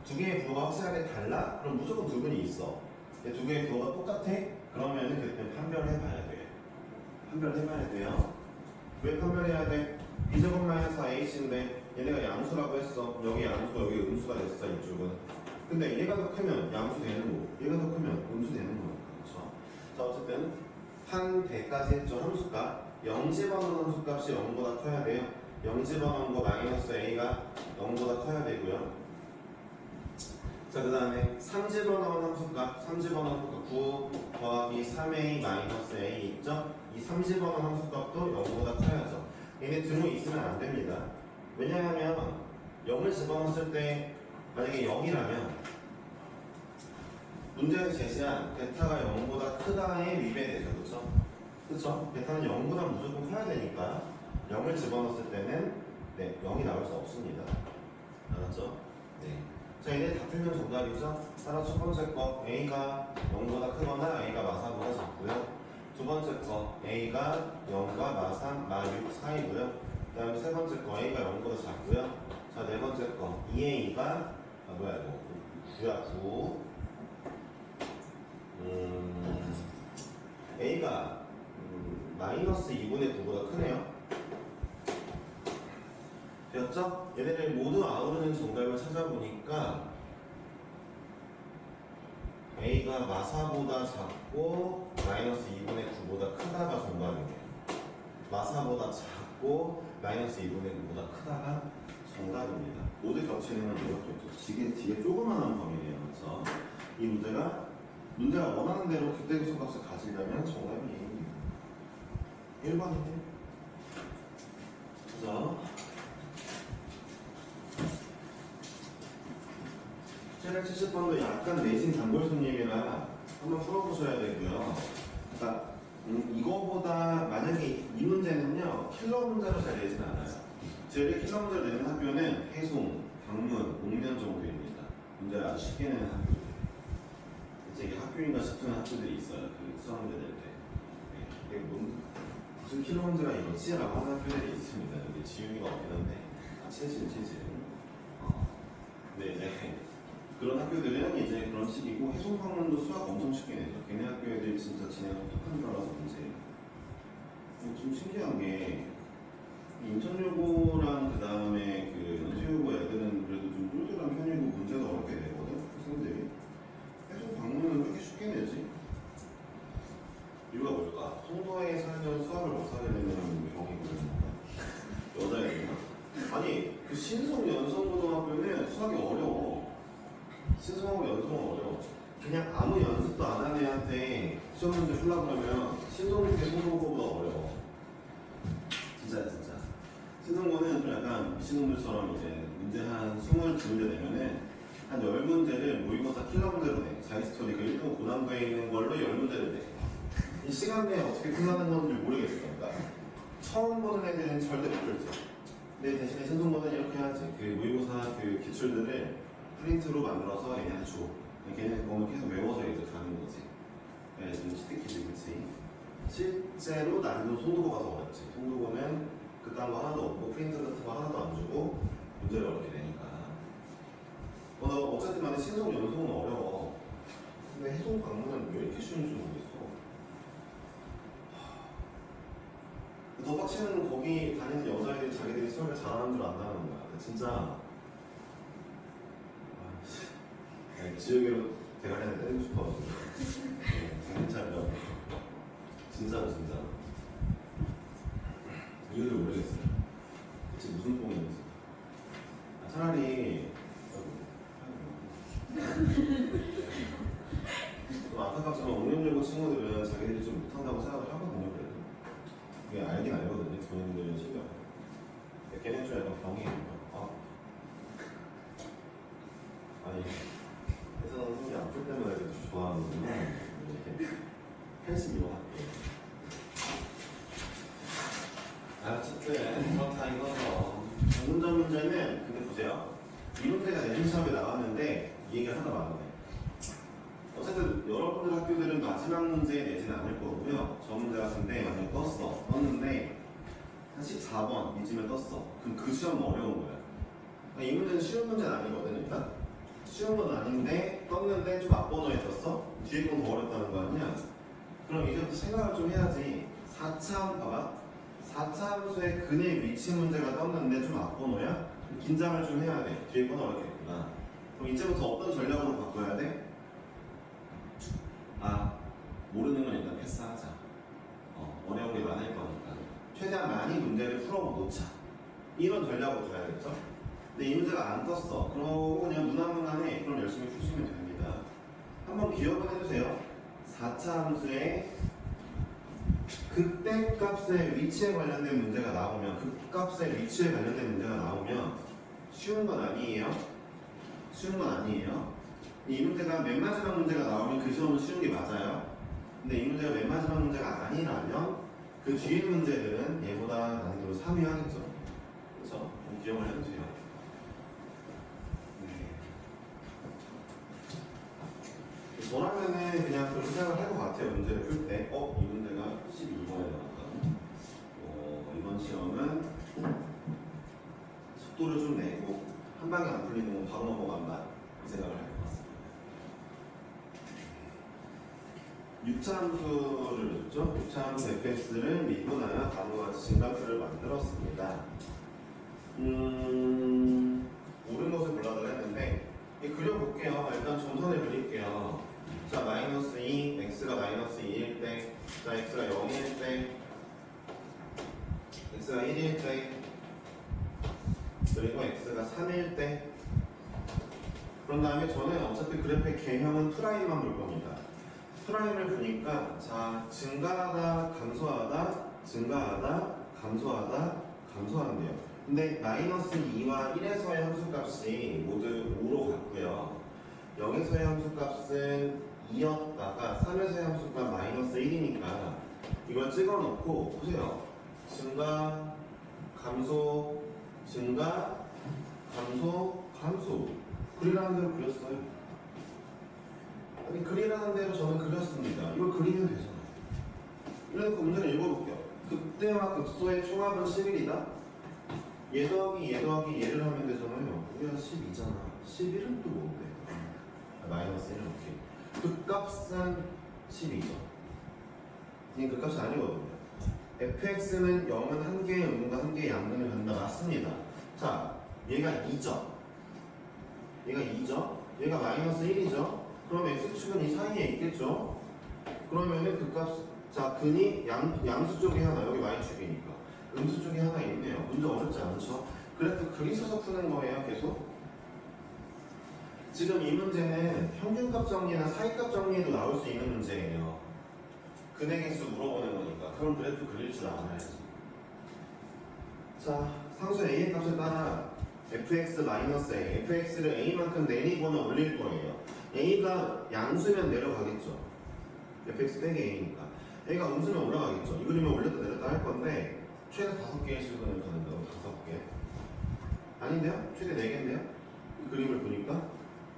두 개의 부호가 확실하게 달라? 그럼 무조건 두근이 있어. 근데 두 개의 부호가 똑같아? 그러면은 그때 판별해 봐야 돼. 판별해 봐야 돼요. 왜 판별해야 돼? B제곱 마이너스 AC인데 얘네가 양수라고 했어. 여기 양수가 여기 음수가 됐어 이쪽은. 근데 얘가 더 크면 양수 되는 거고 얘가 더 크면 음수 되는 거니까. 그렇죠? 자, 어쨌든 한 대까지 했죠. 함수값 0 집어넣은 함수값이 0보다 커야 돼요. 0 집어넣은 거 마이너스 a가 0보다 커야 되고요. 자, 그 다음에 3 집어넣은 함수값 3 집어넣은 함수값 9 더하기 3a 마이너스 a 있죠? 이 3 집어넣은 함수값도 0보다 커야죠. 얘네 등호 있으면 안 됩니다. 왜냐하면 0을 집어넣었을 때 만약에 0이라면 문제에서 제시한 베타가 0보다 크다의 위배되죠. 그렇죠? 그렇죠? 베타는 0보다 무조건 커야 되니까 0을 집어넣었을 때는 0이 나올 수 없습니다. 알았죠? 네. 자, 얘네 다 풀면 정답이죠? 따라 첫 번째 거 A가 0보다 크거나 A가 마사보다 작고요. 두 번째 거 A가 0과 마6 사이고요. 그 다음에 세 번째 거 A가 0보다 작고요. 자, 네 번째 거 2A가 9야 9. A가 마이너스 2분의 9보다 크네요. 되었죠? 얘네를 모두 아우르는 정답을 찾아보니까 A가 마사보다 작고 마이너스 2분의 9보다 크다가 정답이네요. 마사보다 작고 마이너스 2분의 9보다 크다가 정답입니다. 모두 겹치는 건 이렇게 없죠. 되게 조그마한 범위네요. 그래서 이 문제가 원하는 대로 극대극소 값을 가지려면 정답이 1번이에요. 그래서 최대 70번도 약간 내신 단골 손님이라 한번 풀어보셔야 되고요. 그러니까 이거보다 만약에 이 문제는요 킬러 문제로 잘 내진 않아요. 제일 킬러 문제를 내는 학교는 해송, 강문, 옥면 정도입니다. 문제를 아주 쉽게 내는 학교들. 이게 학교인가 싶은 학교들이 있어요. 그 수학 문제 낼 때. 네. 무슨 킬러 문제가 이렇지? 라고 하는 학교들이 있습니다. 여기 지윤이가 없긴 한데 체질. 네, 이제 그런 학교들은 이제 그런 식이고 해송 강문도 수학 엄청 쉽게 내죠. 걔네 학교 애들 진짜 진행하기 똑똑한 줄 알아서 문제. 좀 신기한 게 인천여고랑 그 다음에 그 연수여고 애들은 그래도 좀 똘똘한 편이고 문제도 어렵게 내거든. 학생들이. 해송 강문은 왜 이렇게 쉽게 내지? 이유가 뭘까? 송도에 살면 수학을 못 하게 되는 경우가 있는 건가? 여자애 신성하고 연속은 어려워. 그냥 아무 연습도 안 하는 애한테 시험 문제 풀려고 그러면 신성국의 소도보다 어려워. 진짜야 진짜. 신성고는 좀 약간 미친놈들처럼 이제 문제 한 22문제 내면은 한 10문제를 모의고사 킬러 문제로 내. 자기 스토리 그 1등 고난도에 있는 걸로 10문제를 내. 이 시간 내에 어떻게 끝나는 건지 모르겠어. 그러니까 처음 보는 애들은 절대 못 풀지. 근데 대신에 신성고는 이렇게 하지. 그 모의고사 그 기출들을 프린트로 만들어서 얘네한테 줘. 걔네 그거는 계속 외워서 이제 가는 거지. 네, 좀 치트키지, 그치? 실제로 난이도 송도고가 더 어렵지. 송도고는 그딴 거 하나도 없고 프린트 같은 거 하나도 안 주고 문제를 어렵게 내니까. 어쨌든 간에 신성 연속은 어려워. 근데 해송 방문은 왜 이렇게 쉬운지 모르겠어. 더 빡치는 거기 다니는 여자애들이 자기들이 수업을 잘하는 줄 안다는 거야. 진짜 지우개로 대가리를 때리고 싶어가지고. 정신 차려. 진짜로 진짜로. 이유를 모르겠어요. 대체 무슨 뽕인지. 차라리 좀 안타깝지만 옹룡여고 친구들은 자기들이 좀 못한다고 생각을 하거든요. 그래도 그게 알긴 알거든요. 본인들은 신경. 걔는 좀 약간 병이에요. 아니 회사는 손이 아플 때마다 이렇게 좋아하는구나. 이렇게 헬스미로 할게. 어쨌든 그렇다 이거죠. 전문점 문제는 근데 보세요. 이 문제가 내신 시험에 나왔는데 이 얘기가 하나 많네. 어쨌든 여러분들 학교들은 마지막 문제에 내지는 않을 거고요. 저 문제 같은데 만약에 떴는데 한 14번 이쯤에 떴어. 그럼 그 시험은 어려운 거야. 이 문제는 쉬운 문제는 아니거든 일단. 쉬운 건 아닌데 떴는데 좀 앞번호에 떴어? 뒤에 건 더 어렵다는 거 아니야? 그럼 이제부터 생각을 좀 해야지. 4차 봐봐. 4차 함수의 근의 위치 문제가 떴는데 좀 앞번호야? 긴장을 좀 해야 돼. 뒤에 건 어렵겠구나. 그럼 이제부터 어떤 전략으로 바꿔야 돼? 모르는 건 일단 패스하자. 어려운 게 많을 거니까. 최대한 많이 문제를 풀어놓자. 이런 전략으로 가야겠죠? 근데 이 문제가 안 떴어. 그러고 그냥 무난무난해. 그럼 열심히 푸시면 됩니다. 한번 기억을 해주세요. 4차 함수의 극대값의 위치에 관련된 문제가 나오면 극값의 위치에 관련된 문제가 나오면 쉬운 건 아니에요. 쉬운 건 아니에요. 이 문제가 맨 마지막 문제가 나오면 그 시험은 쉬운 게 맞아요. 근데 이 문제가 맨 마지막 문제가 아니라면 그 뒤에 문제들은 얘보다 난이도를 3위 하겠죠. 그렇죠? 기억을 해주세요. 저라면은 그냥 그렇게 생각을 할 것 같아요. 문제를 풀 때. 이 문제가 12번에 나왔다. 이번 시험은 속도를 좀 내고 한 방에 안 풀리는 건 바로 넘어간다. 이 생각을 할 것 같습니다. 6차 함수를 줬죠. 6차 함수 fx를 미분하여 다음과 같이 증가표를 만들었습니다. 옳은 것을 골라달라 했는데 그려볼게요. 일단 점선을 그릴게요. 자, 마이너스 2, x가 마이너스 2일 때, 자, x가 0일 때, x가 1일 때, 그리고 x가 3일 때. 그런 다음에 저는 어차피 그래프의 개형은 프라임만 볼 겁니다. 프라임을 보니까, 자, 증가하다, 감소하다, 증가하다, 감소하다, 감소한대요. 근데 마이너스 2와 1에서의 함수값이 모두 5로 같고요. 0에서의 함수값은 2였다가 3에서의 함수값 마이너스 1이니까 이걸 찍어놓고 보세요. 증가, 감소, 증가, 감소, 감소. 그리라는 대로 그렸어요. 아니 그리라는 대로 저는 그렸습니다. 이걸 그리면 되잖아요. 이래놓고 문제를 읽어볼게요. 극대와 극소의 총합은 11이다. 얘 더하기 얘 더하기 얘를 하면 되잖아요. 우리가 12잖아. 11은 또 뭔데? 마이너스 1은 오케이. 극값은 12죠. 이 극값이 아니거든요. fx는 0은 한 개의 음과 한 개의 양분을 갖는다. 맞습니다. 자, 얘가 2죠. 얘가 2죠. 얘가 마이너스 1이죠. 그럼 x축은 이 사이에 있겠죠. 그러면은 극값, 자, 근이 양수 쪽에 하나, 여기 y축이니까 음수 쪽에 하나 있네요. 문제 어렵지 않죠? 그래프 그리셔서 푸는 거예요, 계속. 지금 이 문제는 평균값 정리나 사이값 정리에도 나올 수 있는 문제예요. 근액인수 물어보는 거니까. 그럼 그래프 그릴 줄 알아야지. 자, 상수 a의 값에 따라 fx-a, fx를 a만큼 내리거나 올릴 거예요. a가 양수면 내려가겠죠. fx 빼기 a니까. a가 음수면 올라가겠죠. 이 그림을 올렸다 내렸다 할 건데 최대 5개의 실근을 가는다고. 5개. 아닌데요? 최대 4개인데요? 이 그림을 보니까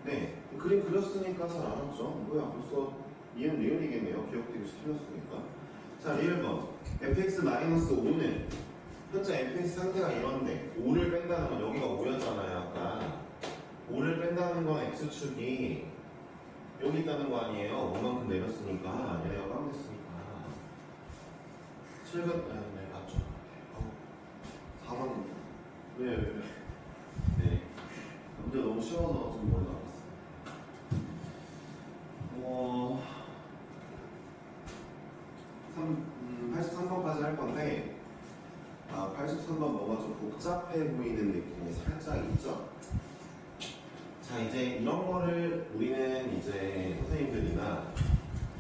네, 그림 그렸으니까 잘 알았죠. 뭐야, 벌써 이은 리을이겠네요. 기억되기 시켰으니까. 자, 1번 fx-5는 현재 fx 상태가 이런데 5를 뺀다는 건 여기가 5였잖아요. 아까 5를 뺀다는 건 x축이 여기 있다는 거 아니에요. 5만큼 내렸으니까 얘네가 깜됐으니까 7근 네, 맞죠. 4번 왜 네. 문제 너무 쉬워서 좀 머리 나갔어요. 83번까지 할 건데 83번 뭐가 좀 복잡해 보이는 느낌이 살짝 있죠? 자, 이제 이런 거를 우리는 이제 선생님들이나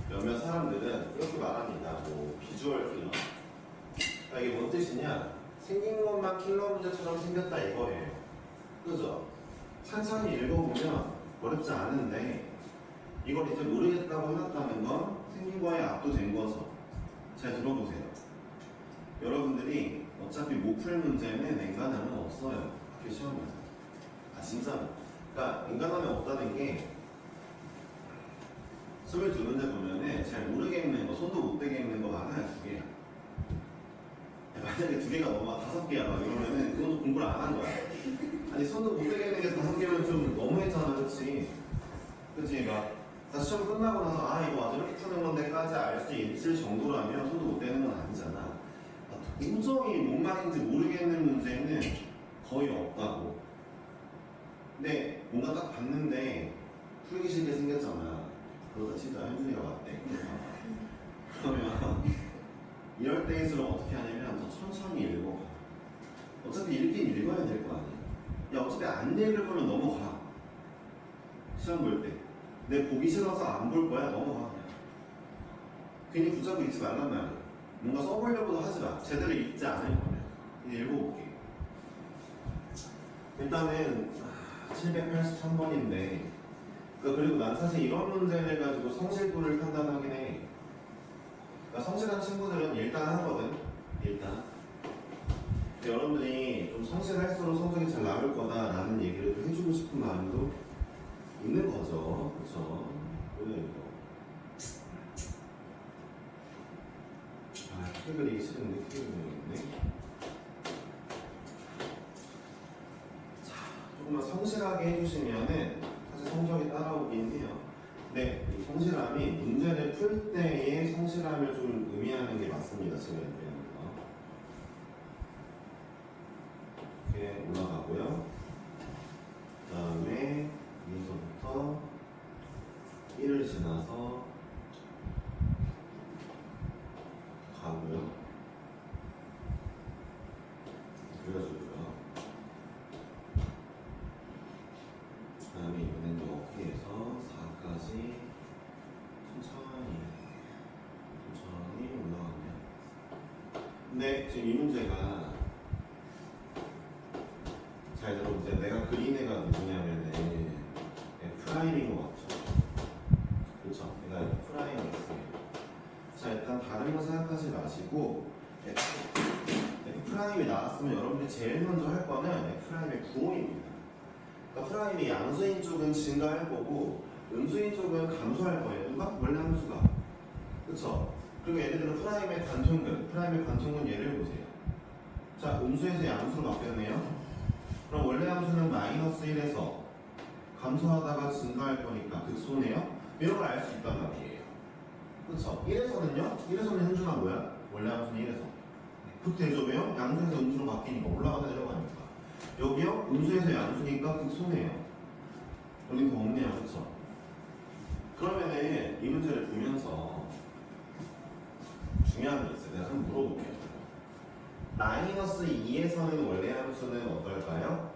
몇몇 사람들은 이렇게 말합니다. 뭐 비주얼 킬러. 그러니까 이게 뭔 뜻이냐? 생긴 것만 킬러 문제처럼 생겼다 이거예요. 그죠? 천천히 읽어보면 어렵지 않은데 이걸 이제 모르겠다고 해놨다는 건 생긴 거에 압도된 거죠. 잘 들어보세요. 여러분들이 어차피 못 풀 문제는 엔간하면 없어요. 학교 시험에서. 아 진짜로. 그러니까 엔간하면 없다는 게 22문제 보면은 잘 모르겠는 거, 손도 못 대게 있는 거 많아요. 2개. 만약에 2개가 넘어 5개야 막 이러면은 그것도 공부를 안 한 거야. 아니 손도 못 대게 있는 게 5개면 좀 너무했잖아. 그치? 그치? 막 다 시험 끝나고 나서 아 이거 맞아 이렇게 푸는 건데까지 알 수 있을 정도라면 손도 못 대는 건 아니잖아. 도저히 뭔 말인지 모르겠는 문제는 거의 없다고. 근데 뭔가 딱 봤는데 풀기 싫게 생겼잖아. 그러다 진짜 현준이가 맞대. 그러면 이럴 때일수록 어떻게 하냐면 더 천천히 읽어. 어차피 읽긴 읽어야 될 거 아니야. 야 어차피 안 읽을 거면 넘어가. 시험 볼 때. 내 보기 싫어서 안 볼 거야. 넘어가 그냥. 괜히 붙잡고 읽지 말란 말이야. 뭔가 써보려고도 하지 마. 제대로 읽지 않을 거면. 이제 읽어볼게. 일단은 783번인데 그리고 난 사실 이런 문제를 가지고 성실도를 판단하긴 해. 그러니까 성실한 친구들은 일단 하거든. 일단. 근데 여러분들이 좀 성실할수록 성적이 잘 나올 거다라는 얘기를 좀 해주고 싶은 마음도 있는 거죠. 그렇죠? 오늘 이거. 크 그리기 싫은데 크 그리기 있네. 자, 조금만 성실하게 해주시면은 사실 성적이 따라오긴 해요. 근데 이 성실함이 문제를 풀 때의 성실함을 좀 의미하는 게 맞습니다. 제가 얘기하는 거. 이렇게 올라가고요. 그 다음에 여기서부터 1을 지나서 가고요. 그려주고요. 그 다음에 이번엔 여기에서 4까지 천천히 올라가네요. 근데 지금 이 문제가 잘 들어보세요. 내가 그린 애가 누구냐면은 F'인 것 같죠? 그렇죠? 내가 F'이 있어요. 자, 일단 다른 거 생각하지 마시고 F'이 나왔으면 여러분들이 제일 먼저 할 거는 F'의 구호입니다. 그러니까 F'이 양수인 쪽은 증가할 거고 음수인 쪽은 감소할 거예요. 누가? 원래 함수가. 그렇죠? 그리고 예를 들어 F'의 관통근 예를 보세요. 자, 음수에서 양수로 바뀌었네요. 그럼 원래 함수는 -1에서 감소하다가 증가할 거니까 극소네요. 이런 걸 알 수 있단 말이에요. 그렇죠? 1에서는요? 1에서는 현준아 뭐야? 원래 함수는 1에서 극대죠. 왜요? 양수에서 음수로 바뀌니까 올라가다 내려가니까. 여기요? 음수에서 양수니까 극소네요. 여긴 더 없네요. 그렇죠? 그러면은 이 문제를 보면서 중요한 게 있어요. 내가 한번 물어볼게요. -2에서는 원래 함수는 어떨까요?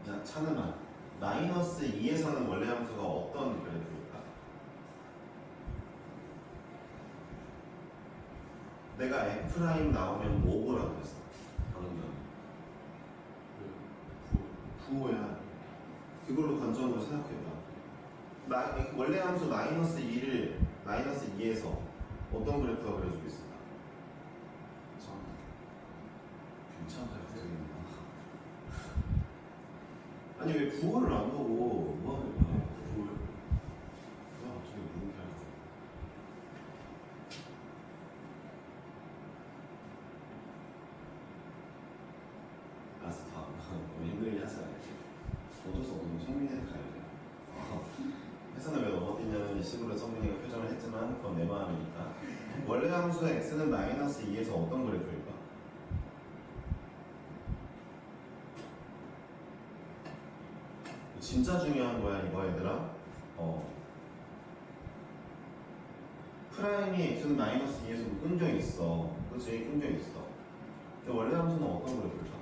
자, 차는만 마이너스 2에서는 원래 함수가 어떤 그래프일까? 내가 F' 나오면 뭐 보라고 그랬어? 방금 부호야. 그걸로 관점으로 생각해봐. 원래 함수 마이너스 2를 마이너스 2에서 어떤 그래프가 그려지고 있을까? 괜찮다. 아니 왜 부호를 안 보고 뭐 하는 거야? 부호를 야 갑자기 모르게 하고 알았어 다 힘들게 하지 않을게. 어쩔 수 없는 성민이한테 가야 돼. 회사는 왜 넘어뜨냐는 식으로 성민이가 표정을 했지만 그건 내 마음이니까. 원래 함수 x는 마이너스 2에서 어떤 그래프일까? 진짜 중요한 거야 이거 얘들아. 프라임이 x는 마이너스 2에서 끈적 있어. 그치? 끈적 있어. 근데 원래 함수는 어떤 그래프일까?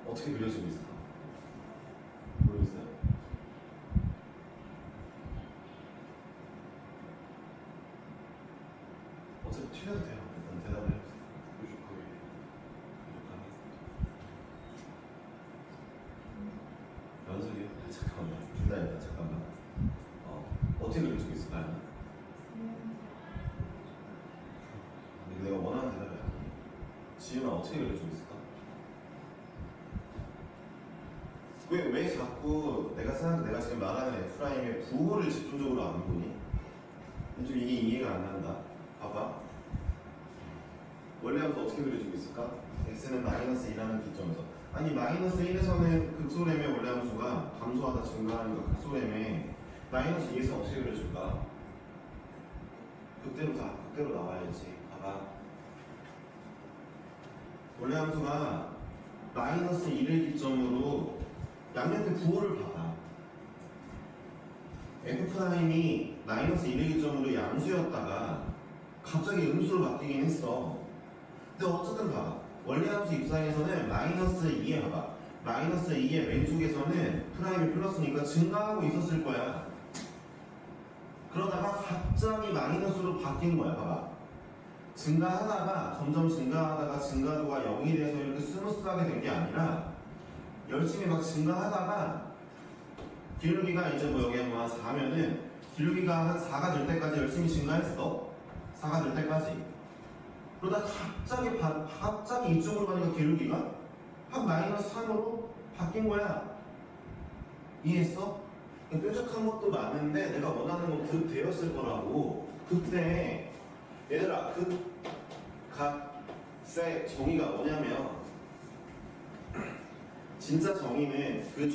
어떻게 그려지고 있을까? 모르겠어요? 어차피 틀려도 돼요. 일단 대답을 해보세요. 부족하게. 연속이요? 잠깐만요. 기다렸다. 잠깐만. 어떻게 그려지고 있을까요? 내가 원하는 대답이 아니야. 지윤아 어떻게 그려지고 있을까? 왜 자꾸 내가 지금 말하는 F'의 부호를 집중적으로 안 보니? 좀 이게 이해가 안 난다. 봐봐. 원래 함수 어떻게 그려지고 있을까? x는 마이너스 2라는 기점에서. 아니 마이너스 1에서는 극소램의 원래 함수가 감소하다 증가하니까 극소램의 마이너스 2에서 어떻게 그려질까? 극대로 나와야지. 봐봐. 원래 함수가 마이너스 1을 기점으로 양옆에 부호를 봐봐. F'이 마이너스 1을 기점으로 양수였다가 갑자기 음수로 바뀌긴 했어. 근데 어쨌든 봐봐. 원래 함수 입장에서는 마이너스 2에 봐봐. 마이너스 2의 왼쪽에서는 프라임이 플러스니까 증가하고 있었을 거야. 그러다가 갑자기 마이너스로 바뀐 거야. 봐봐. 증가하다가 점점 증가하다가 증가도가 0이 돼서 이렇게 스무스하게 된 게 아니라 열심히 막 증가하다가 기울기가 이제 뭐 여기 뭐 한 4면은 기울기가 한 4가 될 때까지 열심히 증가했어. 4가 될 때까지. 그러다 갑자기 이쪽으로 가니까 기울기가 한 마이너스 3으로 바뀐 거야. 이해했어? 뾰족한 것도 맞는데 내가 원하는 건 극대였을 거라고. 그때 얘들아 극값의 정의가 뭐냐면 진짜 정의는 그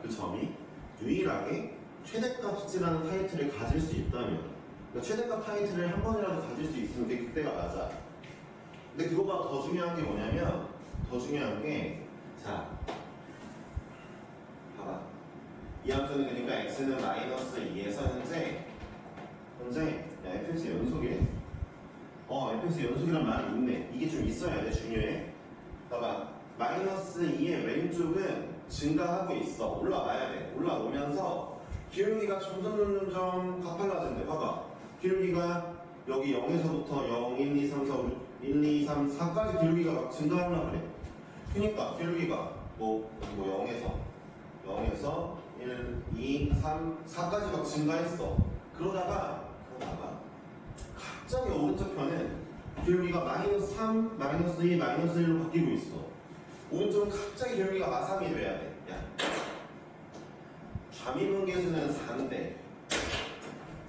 점이 유일하게 최대값이라는 타이틀을 가질 수 있다면, 그러니까 최대값 타이틀을 한 번이라도 가질 수 있으면 그게 그때가 맞아. 근데 그거보다 더 중요한 게 뭐냐면, 더 중요한 게, 자, 봐봐. 이 함수는 그러니까 x는 마이너스 2에서 현재 야, fx 연속이래. fx 연속이란 말이 있네. 이게 좀 있어야 돼. 중요해. 봐봐. 마이너스 2의 왼쪽은 증가하고 있어. 올라와야 돼. 올라오면서 기울기가 점점 가팔라진대. 봐봐. 기울기가 여기 0에서부터 0, 1, 2, 3, 4, 1, 2, 3, 4까지 기울기가 막 증가하려고 그래. 그러니까 기울기가 뭐 0에서 1, 2, 3, 4까지 막 증가했어. 그러다가 갑자기 오른쪽 편은 기울기가 마이너스 3, 마이너스 2, 마이너스 1로 바뀌고 있어. 오른쪽은 갑자기 기울기가 마삼이 돼야 돼. 야, 좌미분계수는 4인데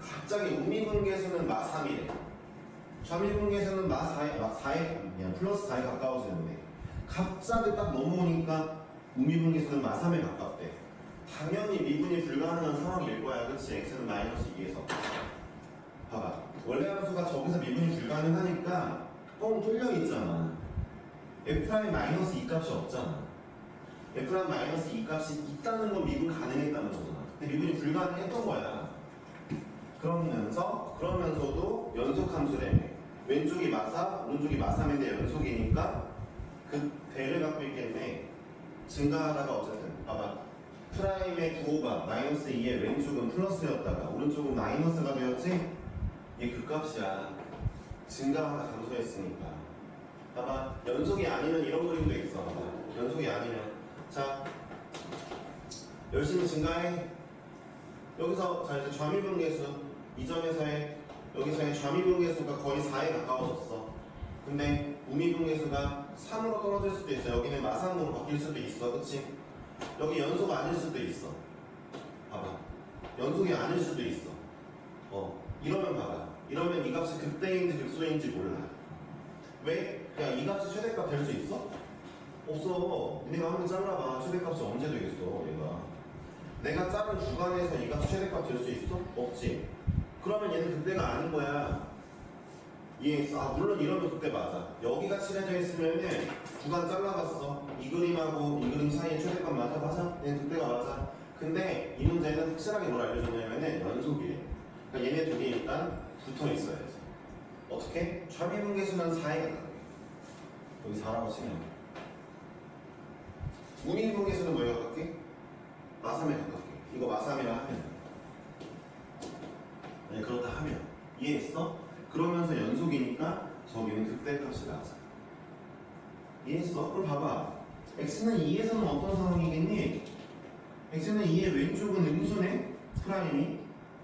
갑자기 우미분계수는 마3이래. 좌미분계수는 마4에 그냥 플러스 4에 가까워지는데 갑자기 딱 넘어오니까 우미분계수는 마3에 가깝대. 당연히 미분이 불가능한 상황일 거야. 그치? x는 마이너스 2에서 봐봐. 원래 함수가 저기서 미분이 불가능하니까 뻥 뚫려 있잖아. F'의 마이너스 2 값이 없잖아. F'의 마이너스 2 값이 있다는 건 미분 가능했다는 거잖아. 근데 미분이 불가능했던 거야. 그러면서도 연속 함수래. 왼쪽이 마4, 오른쪽이 마3인데 연속이니까 대를 갖고 있겠네. 증가하다가 어쨌든 봐봐. 프라임의 9가 마이너스 2의 왼쪽은 플러스였다가 오른쪽은 마이너스가 되었지? 얘 극값이야. 증가하다 감소했으니까. 봐봐. 연속이 아니면 이런 그림도 있어. 봐봐. 연속이 아니면. 자, 열심히 증가해. 여기서 자 이제 좌미분계수 이 점에서의 여기서의 좌미분계수가 거의 4에 가까워졌어. 근데 우미분계수가 3으로 떨어질 수도 있어. 여기는 마상으로 바뀔 수도 있어. 그치? 여기 연속 아닐 수도 있어. 봐봐. 연속이 아닐 수도 있어. 이러면 봐봐. 이러면 이 값이 극대인지 극소인지 몰라. 왜? 야, 이 값이 최대값 될 수 있어? 없어. 니네가 한번 잘라봐. 최대값이 언제 되겠어, 얘가. 내가 자른 주간에서 이 값이 최대값 될 수 있어? 없지. 그러면 얘는 극대가 아닌 거야. 이해했어? 아, 물론 이러면 극대 맞아. 여기가 칠해져 있으면은 구간 잘라봤어. 이 그림하고 이 그림 사이에 최대값 맞아? 맞아. 얘는 극대가 맞아. 근데 이 문제는 확실하게 뭘 알려줬냐면은 연속이래. 그러니까 얘네 둘이 일단 붙어 있어야지. 어떻게? 좌미분계수는 4에 가까워. 여기 4라고 치면. 우미분계수는 뭐에 가깝게? 마삼에 가깝게. 이거 마삼이라 하면. 아니, 그렇다 하면. 이해했어? 그러면서 연속이니까 저기는 극대값이 나오잖아. 이해했어? 그럼 봐봐. x는 2에서는 어떤 상황이겠니? x는 2의 왼쪽은 음수네? 프라임이.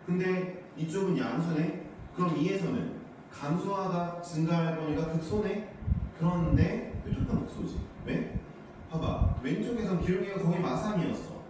근데 이쪽은 양수네? 그럼 2에서는 감소하다 증가할 거니까 극소네? 그런데 이쪽은 극소지. 왜? 봐봐. 왼쪽에선 기울기가 거의 마삼이었어.